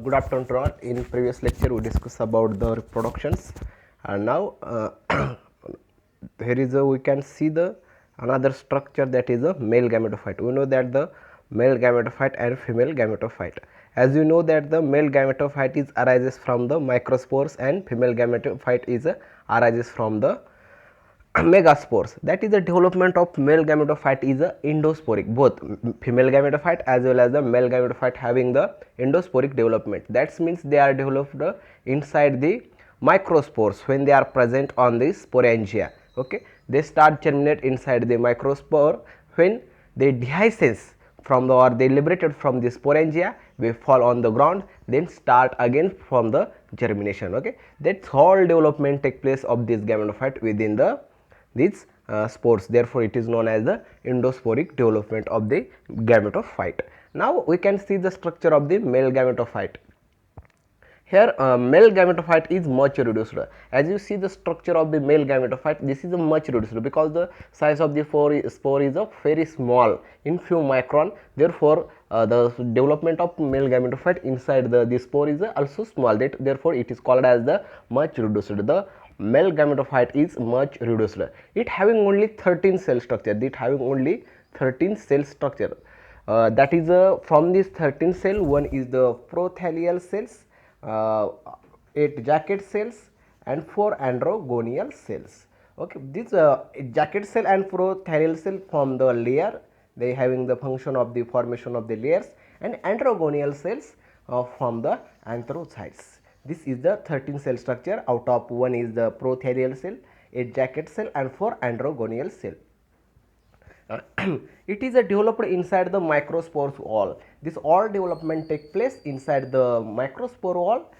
Good afternoon to all. In previous lecture we discussed about the reproductions, and now here is we can see the another structure, that is a male gametophyte. We know that the male gametophyte and female gametophyte. As you know that the male gametophyte is arises from the microspores and female gametophyte is arises from the megaspores. That is the development of male gametophyte is a endosporic, both female gametophyte as well as the male gametophyte having the endosporic development. That means they are developed inside the microspores when they are present on the sporangia. Okay, they start germinate inside the microspore. When they dehiscence from the, or they liberated from the sporangia, we fall on the ground, then start again from the germination. Okay, that whole development take place of this gametophyte within the these spores. Therefore it is known as the endosporic development of the gametophyte. Now we can see the structure of the male gametophyte. Here male gametophyte is much reduced. As you see the structure of the male gametophyte, this is a much reduced because the size of the spore is a very small, in few micron. Therefore the development of male gametophyte inside the spore is also small. That therefore it is called as the much reduced. The male gametophyte is much reduced. It having only 13 cell structure. It having only 13 cell structure. That is from this 13 cell, one is the prothelial cells, 8 jacket cells and 4 androgonial cells. Okay, this jacket cell and prothelial cell form the layer. They having the function of the formation of the layers, and androgonial cells form the anthrozoids. This is the 13 cell structure. Out of one is the prothelial cell, 8 jacket cell and 4 androgonial cell. It is developed inside the microspore wall. This all development take place inside the microspore wall.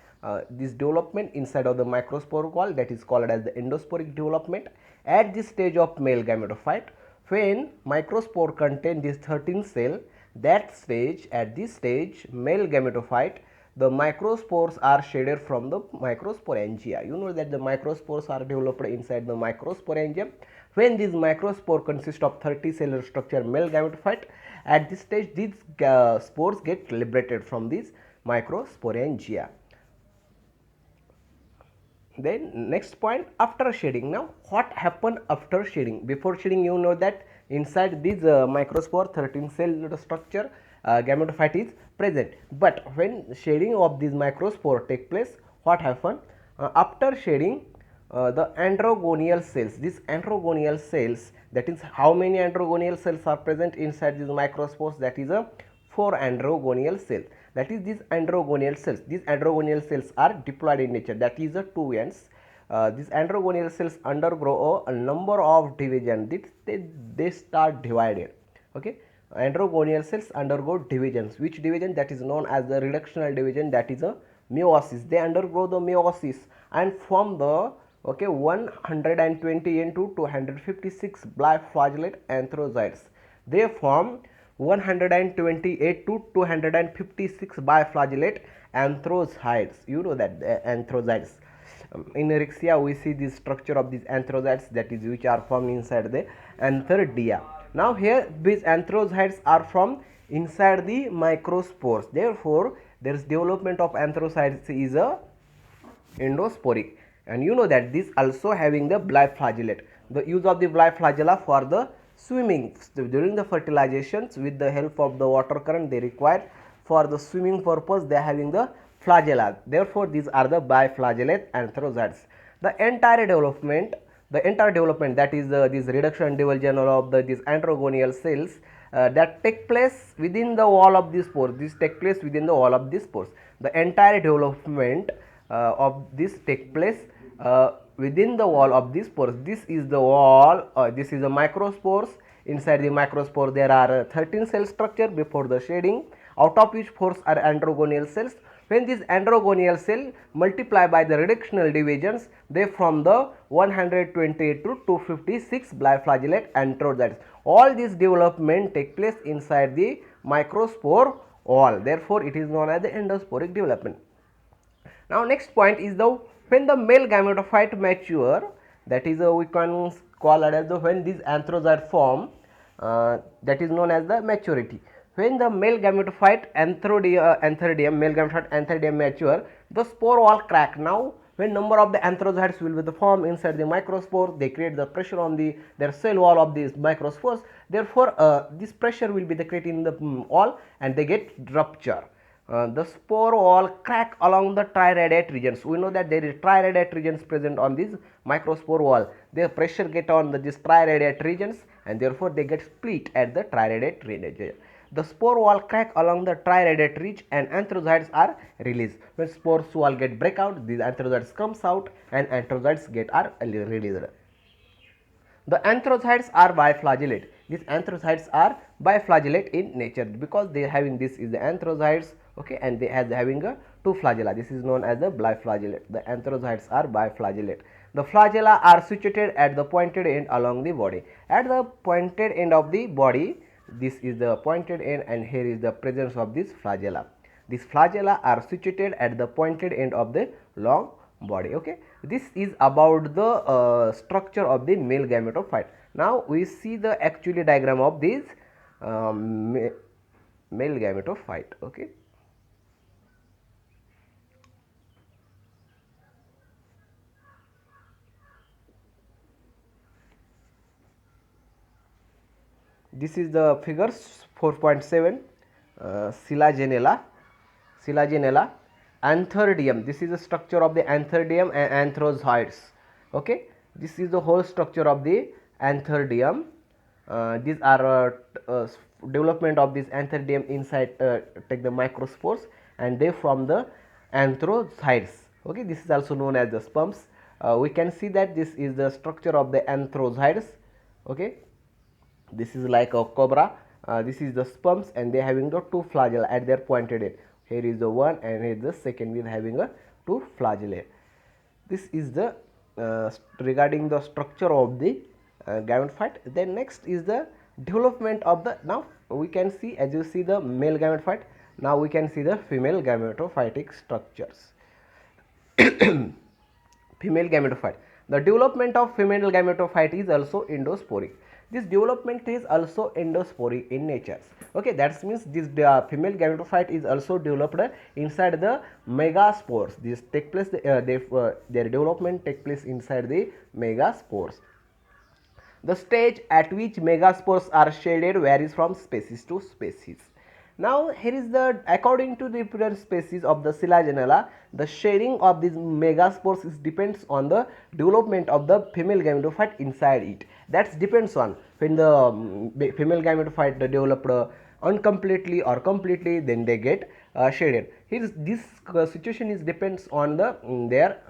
This development inside of the microspore wall, that is called as the endosporic development. At this stage of male gametophyte, when microspore contain this 13 cell, that stage, at this stage male gametophyte, the microspores are shaded from the microsporangia. You know that the microspores are developed inside the microsporangia. When this microspore consists of 30 cellular structure male gametophyte, at this stage these spores get liberated from these microsporangia. Then next point, after shading. Now what happened after shading? Before shading, you know that inside this microspore 13 cell structure gametophyte is present, but when shading of this microspore take place, what happened? After shading, the androgonial cells, these androgonial cells, that is how many androgonial cells are present inside these microspores? That is a 4 androgonial cells. That is these androgonial cells. These androgonial cells are diploid in nature, that is a 2 ends. These androgonial cells undergo a number of division. They start divided. Okay, androgonial cells undergo divisions. Which division? That is known as the reductional division, that is a meiosis. They undergo the meiosis and form the 120 into 256 biflagellate anthrozoids. They form 128 to 256 biflagellate anthrozoids. You know that anthrozoids. In Erixia we see the structure of these anthrozoids, that is which are formed inside the antheridia. Now here these anthrozoids are from inside the microspores. Therefore there is development of anthrozoids is a endosporic, and you know that this also having the biflagellate. The use of the biflagella for the swimming during the fertilizations, with the help of the water current they require for the swimming purpose, they are having the flagella. Therefore these are the biflagellate anthrozoids. The entire development, that is this reduction and division of these androgonial cells that take place within the wall of these spores. This take place within the wall of these spores. The entire development of this take place within the wall of these spores. This is the wall, this is the microspores. Inside the microspore there are 13 cell structure before the shading, out of which 4 are androgonial cells. When these androgonial cell multiply by the reductional divisions, they form the 128 to 256 biflagellate anthrozoids. All this development take place inside the microspore wall. Therefore it is known as the endosporic development. Now next point is the when the male gametophyte mature, that is we can call it as the when these anthrozoid form, that is known as the maturity. When the male gametophyte antheridium, male gametophyte antheridium mature, the spore wall crack. Now, when number of the antherozoids will be the form inside the microspore, they create the pressure on their cell wall of these microspores. Therefore, this pressure will be the created in the wall, and they get rupture. The spore wall crack along the triradiate regions. We know that there is triradiate regions present on this microspore wall. Their pressure get on these triradiate regions, and therefore they get split at the triradiate region. The spore wall crack along the triradiate ridge and antherozoids are released. When spore wall get break out, these antherozoids comes out and antherozoids are released. The antherozoids are biflagellate. These antherozoids are biflagellate in nature because they are having this is the antherozoids, okay, and they are having a two flagella. This is known as the biflagellate. The antherozoids are biflagellate. The flagella are situated at the pointed end along the body. At the pointed end of the body, this is the pointed end, and here is the presence of this flagella. These flagella are situated at the pointed end of the long body. Okay, this is about the structure of the male gametophyte. Now we see the actually diagram of this male gametophyte. Okay, this is the figures 4.7 Selaginella, antheridium. This is the structure of the antheridium and antherozoids. Okay, this is the whole structure of the antheridium. These are development of this antheridium inside take the microspores, and they form the antherozoids. Okay, this is also known as the sperms. We can see that this is the structure of the antherozoids. Okay, this is like a cobra. This is the sperms, and they are having the two flagella at their pointed end. Here is the one, and here is the second with having a two flagellae. This is the regarding the structure of the gametophyte. Then next is the development of the, now we can see, as you see the male gametophyte, now we can see the female gametophytic structures. Female gametophyte. The development of female gametophyte is also endosporic. This development is also endosporic in nature. Okay, that means this female gametophyte is also developed inside the megaspores. This take place, their development take place inside the megaspores. The stage at which megaspores are shaded varies from species to species. Now here is the, according to the different species of the Selaginella, the shading of these megaspores is depends on the development of the female gametophyte inside it. That depends on when the female gametophyte developed uncompletely or completely, then they get shaded. Here is this situation is depends on the their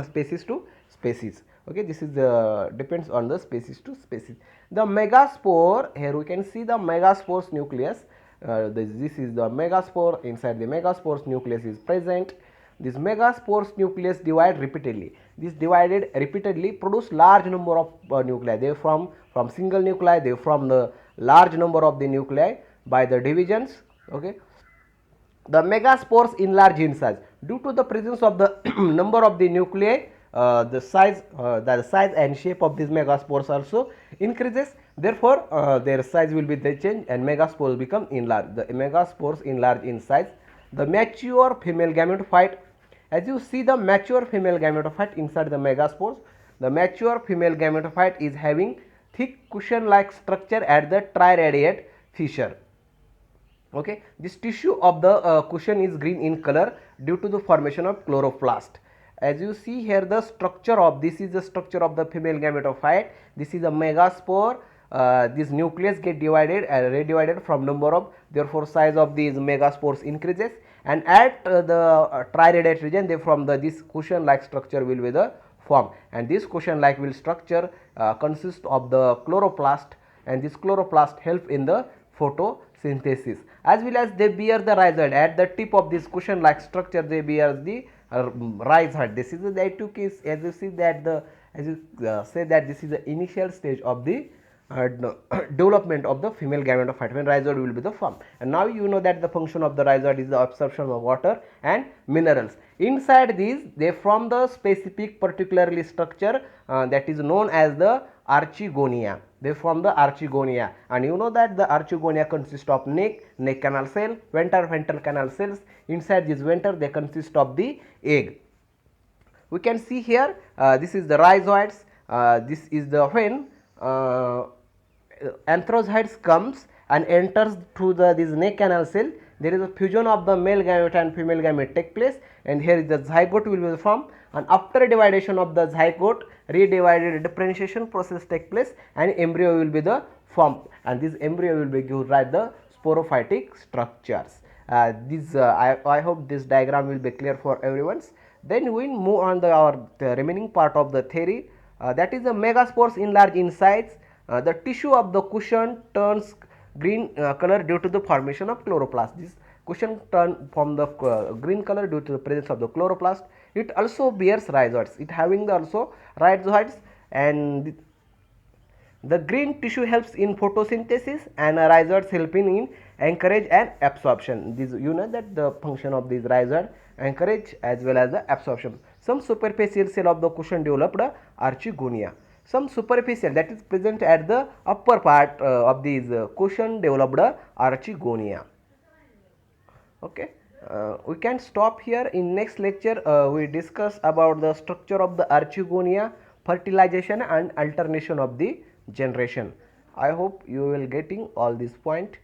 species to species. Okay, this is the depends on the species to species. The megaspore, here we can see the megaspores nucleus. This is the megaspore. Inside the megaspores nucleus is present. This megaspores nucleus divide repeatedly. This divided repeatedly produce large number of nuclei. They from single nuclei, they from the large number of the nuclei by the divisions. Okay, the megaspores enlarge in size due to the presence of the number of the nuclei. The size and shape of these megaspores also increases. Therefore, their size will be the change, and megaspores become enlarged. The megaspores enlarge in size. The mature female gametophyte, as you see the mature female gametophyte inside the megaspores, the mature female gametophyte is having thick cushion-like structure at the triradiate fissure. Okay, this tissue of the cushion is green in color due to the formation of chloroplast. As you see here, the structure of this is the structure of the female gametophyte. This is a megaspore. This nucleus get divided and redivided from number of, therefore size of these megaspores increases, and at the triradiate region, they from the this cushion like structure will be the form, and this cushion like will structure consist of the chloroplast, and this chloroplast help in the photosynthesis, as well as they bear the rhizoid. At the tip of this cushion like structure, they bear the rhizoid. This is the diatic case. As you see that the, as you say that this is the initial stage of the development of the female gametophyte, when rhizoid will be the form. And now you know that the function of the rhizoid is the absorption of water and minerals. Inside these, they form the specific particularly structure that is known as the archegonia. They form the archegonia, and you know that the archegonia consists of neck canal cell, ventral canal cells. Inside this venter they consist of the egg. We can see here this is the rhizoids. This is the when anthrozoids comes and enters through this neck canal cell, there is a fusion of the male gamete and female gamete take place, and here is the zygote will be formed, and after dividation of the zygote, redivided differentiation process take place and embryo will be the formed, and this embryo will be give rise the sporophytic structures. I hope this diagram will be clear for everyone. Then we move on the remaining part of the theory, that is the megaspores enlarge in size. The tissue of the cushion turns green color due to the formation of chloroplast. This cushion turn from the green color due to the presence of the chloroplast. It also bears rhizoids. It having the also rhizoids, and the green tissue helps in photosynthesis, and rhizoids helping in encourage and absorption. This you know that the function of these rhizoid encourage as well as the absorption. Some superficial cell of the cushion developed archegonia. Some superficial that is present at the upper part of these cushion developed archegonia. Okay, we can stop here. In next lecture we discuss about the structure of the archegonia, fertilization and alternation of the generation. I hope you will getting all this point.